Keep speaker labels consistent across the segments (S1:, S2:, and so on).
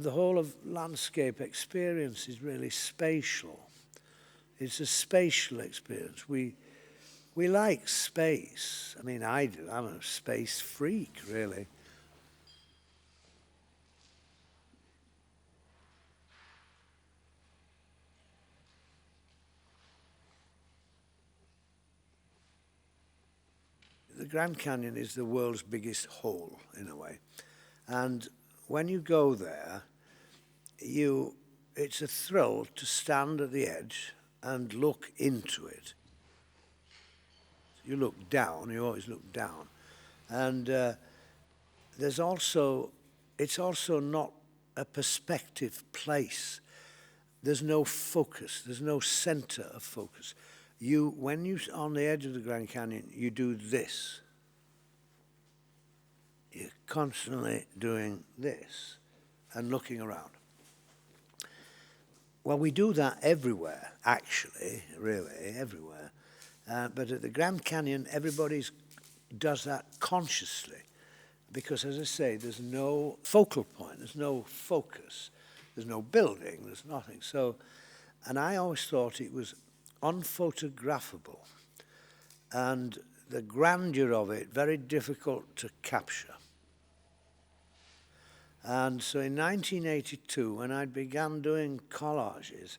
S1: the whole of landscape experience is really spatial. It's a spatial experience. We like space. I mean, I do. I'm a space freak, really. The Grand Canyon is the world's biggest hole, in a way. And when you go there, it's a thrill to stand at the edge and look into it. You look down, you always look down. And it's also not a perspective place. There's no focus, there's no center of focus. When you're on the edge of the Grand Canyon, you do this. You're constantly doing this and looking around. Well, we do that everywhere, actually, really, everywhere. But at the Grand Canyon, everybody does that consciously. Because, as I say, there's no focal point, there's no focus, there's no building, there's nothing. So, and I always thought it was unphotographable, and the grandeur of it very difficult to capture. And so in 1982, when I began doing collages,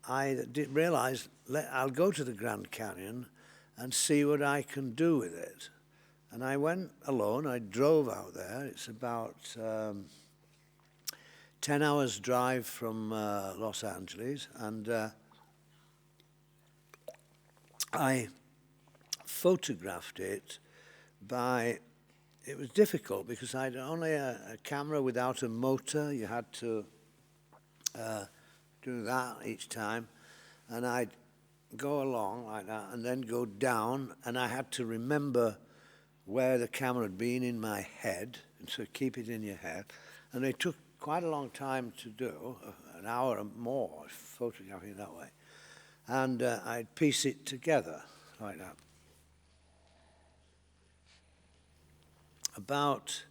S1: I did realize I'll go to the Grand Canyon and see what I can do with it. And I went alone. I drove out there. It's about 10 hours drive from Los Angeles, and I photographed it it was difficult because I had only a camera without a motor. You had to do that each time. And I'd go along like that and then go down, and I had to remember where the camera had been in my head, and so keep it in your head. And it took quite a long time to do, an hour or more, photographing that way. And I'd piece it together like that. About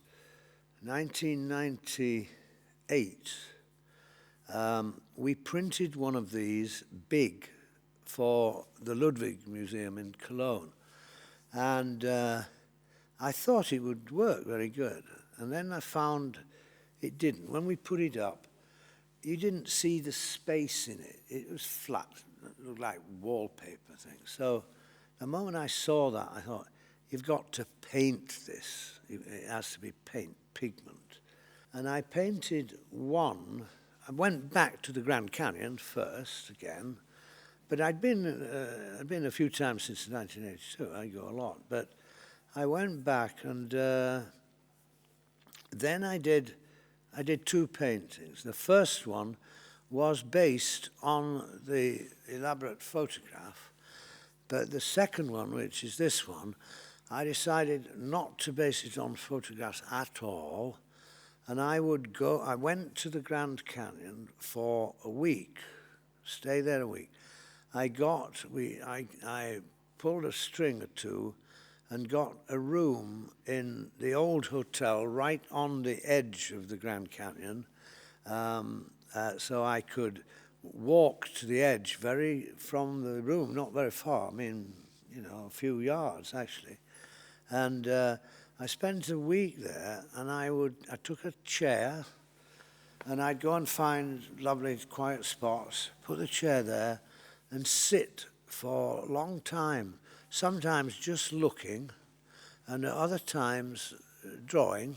S1: 1998, we printed one of these big for the Ludwig Museum in Cologne. And I thought it would work very good. And then I found it didn't. When we put it up, you didn't see the space in it. It was flat. It looked like wallpaper things. So the moment I saw that, I thought, you've got to paint this. It has to be pigment. And I painted one. I went back to the Grand Canyon first again, but I'd been a few times since 1982. I go a lot, but I went back, and then I did two paintings. The first one was based on the elaborate photograph, but the second one, which is this one, I decided not to base it on photographs at all, and I went to the Grand Canyon for a week, stay there a week. I pulled a string or two and got a room in the old hotel right on the edge of the Grand Canyon, so I could walk to the edge from the room, not very far, I mean, a few yards actually. And I spent a week there, and I took a chair, and I'd go and find lovely quiet spots, put the chair there, and sit for a long time, sometimes just looking, and at other times drawing.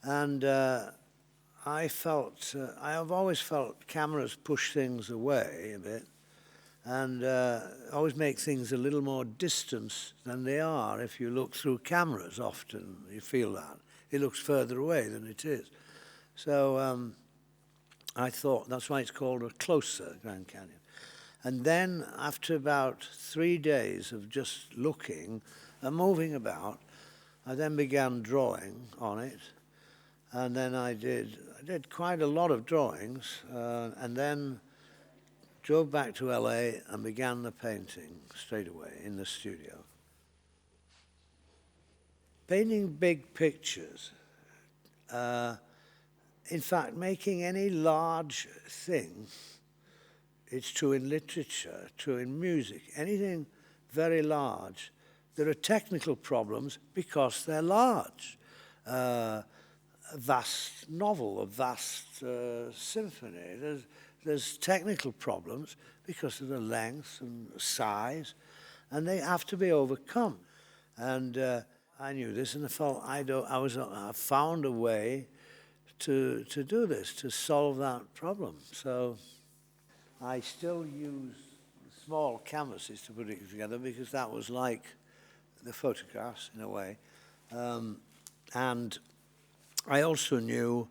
S1: And I have always felt cameras push things away a bit, and always make things a little more distant than they are. If you look through cameras often, you feel that. It looks further away than it is. So I thought that's why it's called a closer Grand Canyon. And then after about 3 days of just looking and moving about, I then began drawing on it. And then I did quite a lot of drawings, and then drove back to LA and began the painting straight away in the studio. Painting big pictures in fact, making any large thing, it's true in literature, true in music, anything very large, there are technical problems because they're large. A vast novel, a vast symphony, there's technical problems because of the length and size, and they have to be overcome. And I knew this, and I felt I found a way to do this, to solve that problem. So I still use small canvases to put it together because that was like the photographs in a way. And I also knew,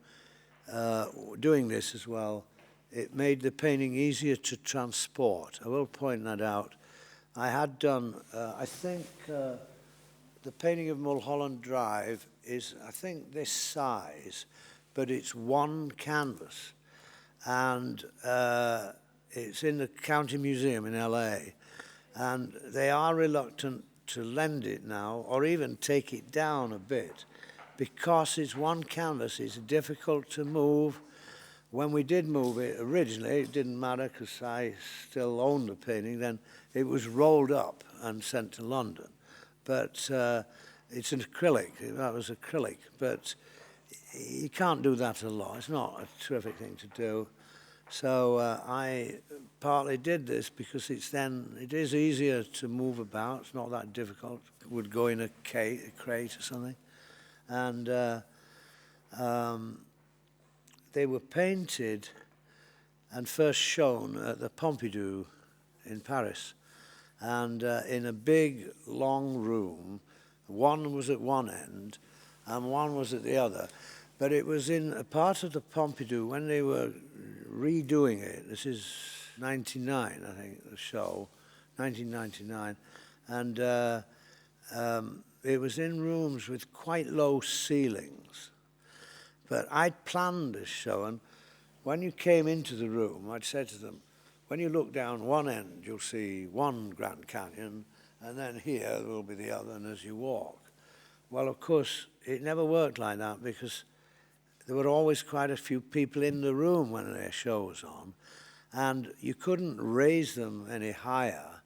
S1: doing this as well, it made the painting easier to transport. I will point that out. I had done, I think the painting of Mulholland Drive is, I think, this size, but it's one canvas. And it's in the County Museum in LA. And they are reluctant to lend it now, or even take it down a bit, because it's one canvas, it's difficult to move. When we did move it originally, it didn't matter because I still owned the painting, then it was rolled up and sent to London. But it's an acrylic, that was acrylic, but you can't do that a lot. It's not a terrific thing to do. So I partly did this because it is easier to move about, it's not that difficult. It would go in a crate or something. And they were painted and first shown at the Pompidou in Paris. And in a big, long room, one was at one end and one was at the other. But it was in a part of the Pompidou when they were redoing it. This is 99, I think, the show, 1999. And it was in rooms with quite low ceilings. But I'd planned this show, and when you came into the room, I'd said to them, when you look down one end, you'll see one Grand Canyon, and then here will be the other, and as you walk. Well, of course, it never worked like that because there were always quite a few people in the room when their show was on, and you couldn't raise them any higher.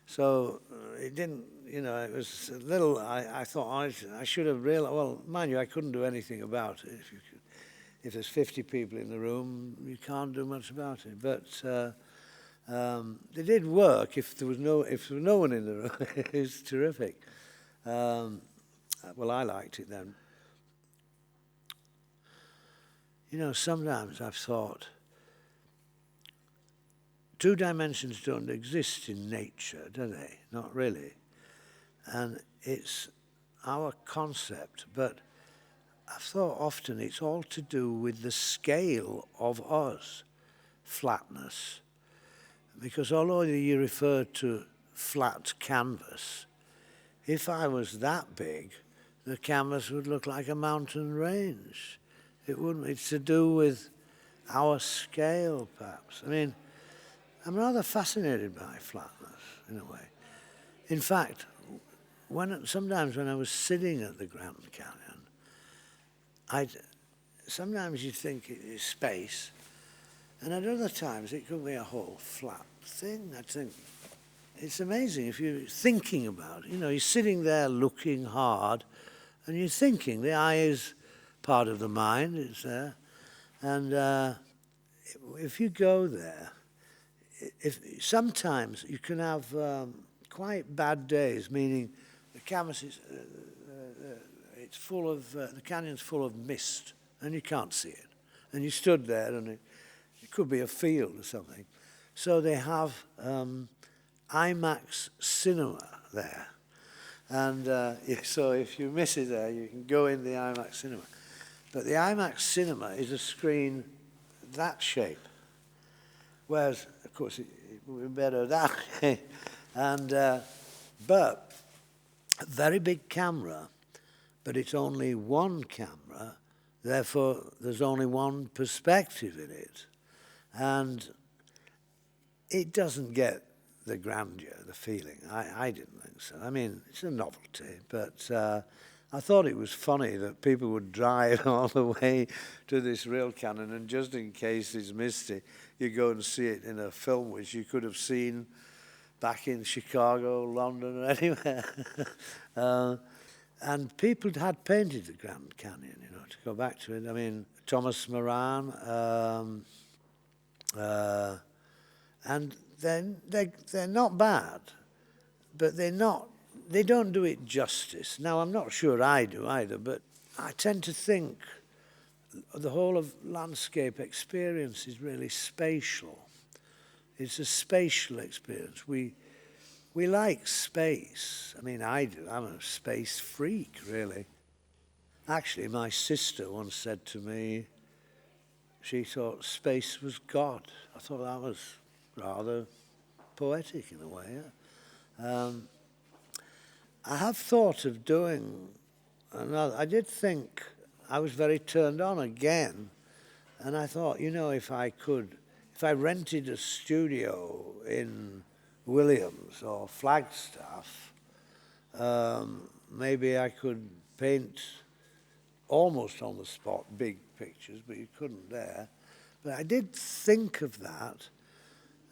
S1: So it didn't, it was a little, I thought I should have realized, well, mind you, I couldn't do anything about it. If there's 50 people in the room, you can't do much about it. But it did work if there was no one in the room. It was terrific. Well, I liked it then. Sometimes I've thought, two dimensions don't exist in nature, do they? Not really. And it's our concept, but I've thought often it's all to do with the scale of us, flatness. Because although you refer to flat canvas, if I was that big, the canvas would look like a mountain range. It wouldn't. It's to do with our scale, perhaps. I mean, I'm rather fascinated by flatness, in a way. In fact, sometimes when I was sitting at the Grand Canyon, sometimes you'd think it's space, and at other times it could be a whole flat thing. I'd think, it's amazing if you're thinking about it. You're sitting there looking hard, and you're thinking. The eye is part of the mind, it's there. And if you go there, sometimes you can have quite bad days, meaning the canvas is, it's full of, the canyon's full of mist, and you can't see it. And you stood there, and it could be a field or something. So they have IMAX cinema there. And so if you miss it there, you can go in the IMAX cinema. But the IMAX cinema is a screen that shape. Whereas, of course, it would be better that way. And, but a very big camera, but it's only one camera, therefore there's only one perspective in it. And it doesn't get the grandeur, the feeling. I didn't think so. I mean, it's a novelty, but I thought it was funny that people would drive all the way to this rail cannon, and just in case it's misty, you go and see it in a film which you could have seen back in Chicago, London, or anywhere. And people had painted the Grand Canyon, you know, to go back to it. I mean, Thomas Moran, and then they're not bad, but they don't do it justice. Now, I'm not sure I do either, but I tend to think the whole of landscape experience is really spatial. It's a spatial experience. We like space. I mean, I do. I'm a space freak, really. Actually, my sister once said to me, she thought space was God. I thought that was rather poetic in a way. Yeah? I have thought of doing another. I did think I was very turned on again, and I thought, you know, if I rented a studio in Williams or Flagstaff, maybe I could paint almost on the spot big pictures, but you couldn't there. But I did think of that,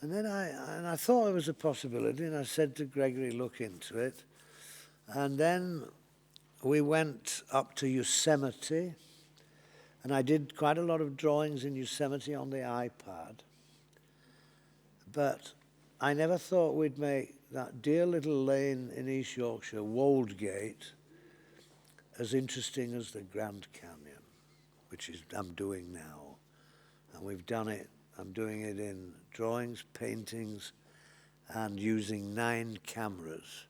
S1: and then I thought it was a possibility, and I said to Gregory, look into it. And then we went up to Yosemite, and I did quite a lot of drawings in Yosemite on the iPad. But I never thought we'd make that dear little lane in East Yorkshire, Woldgate, as interesting as the Grand Canyon, which I'm doing now. And we've done it. I'm doing it in drawings, paintings, and using 9 cameras.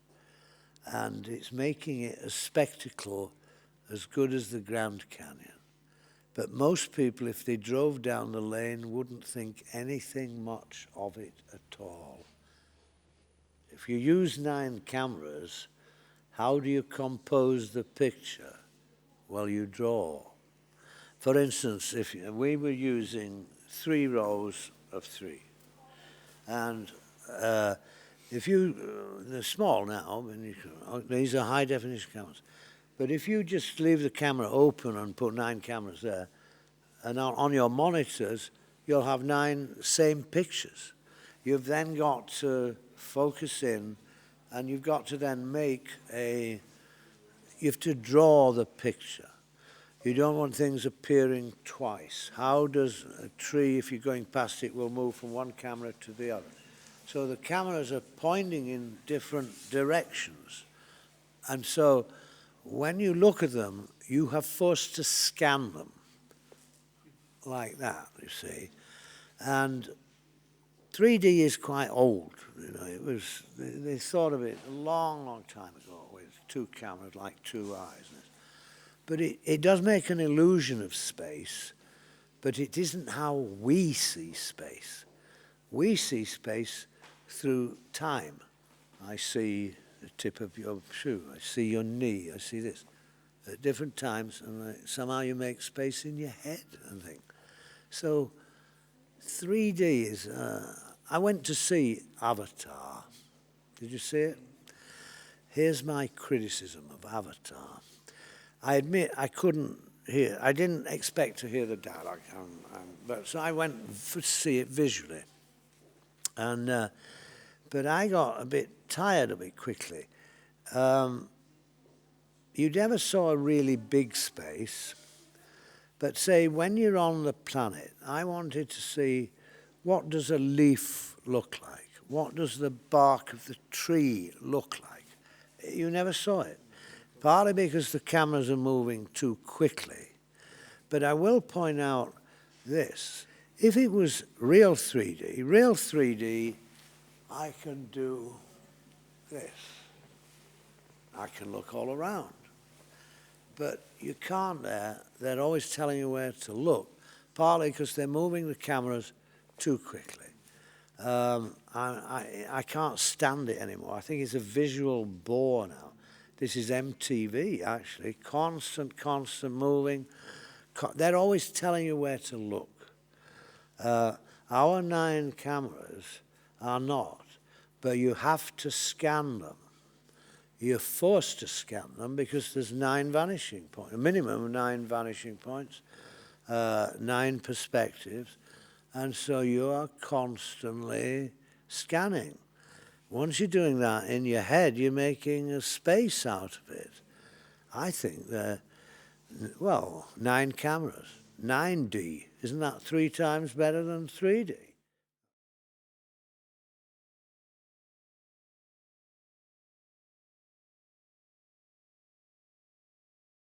S1: And it's making it a spectacle as good as the Grand Canyon. But most people, if they drove down the lane, wouldn't think anything much of it at all. If you use 9 cameras, how do you compose the picture? Well, you draw. For instance, if we were using 3 rows of 3, and they're small now, these are high definition cameras, but if you just leave the camera open and put 9 cameras there, and on your monitors, you'll have 9 same pictures. You've then got to focus in, and you've got to then you have to draw the picture. You don't want things appearing twice. How does a tree, if you're going past it, will move from one camera to the other? So the cameras are pointing in different directions. And so when you look at them, you have forced to scan them like that, you see. And 3D is quite old. You know, they thought of it a long, long time ago with 2 cameras like 2 eyes. But it does make an illusion of space, but it isn't how we see space. We see space through time. I see the tip of your shoe, I see your knee, I see this. At different times, and somehow you make space in your head, I think. So 3D is, I went to see Avatar. Did you see it? Here's my criticism of Avatar. I admit I couldn't hear, I didn't expect to hear the dialogue, but so I went to see it visually. And but I got a bit tired of it quickly. You never saw a really big space, but say when you're on the planet, I wanted to see what does a leaf look like? What does the bark of the tree look like? You never saw it, partly because the cameras are moving too quickly. But I will point out this. If it was real 3D, I can do this. I can look all around. But you can't there. They're always telling you where to look, partly because they're moving the cameras too quickly. I can't stand it anymore. I think it's a visual bore now. This is MTV, actually. Constant moving. They're always telling you where to look. Our 9 cameras are not, but you have to scan them. you're forced to scan them because there's 9 vanishing points, a minimum of 9 vanishing points, 9 perspectives, and so you are constantly scanning. Once you're doing that in your head, you're making a space out of it. I think that, well, 9 cameras, 9D, isn't that 3 times better than 3D?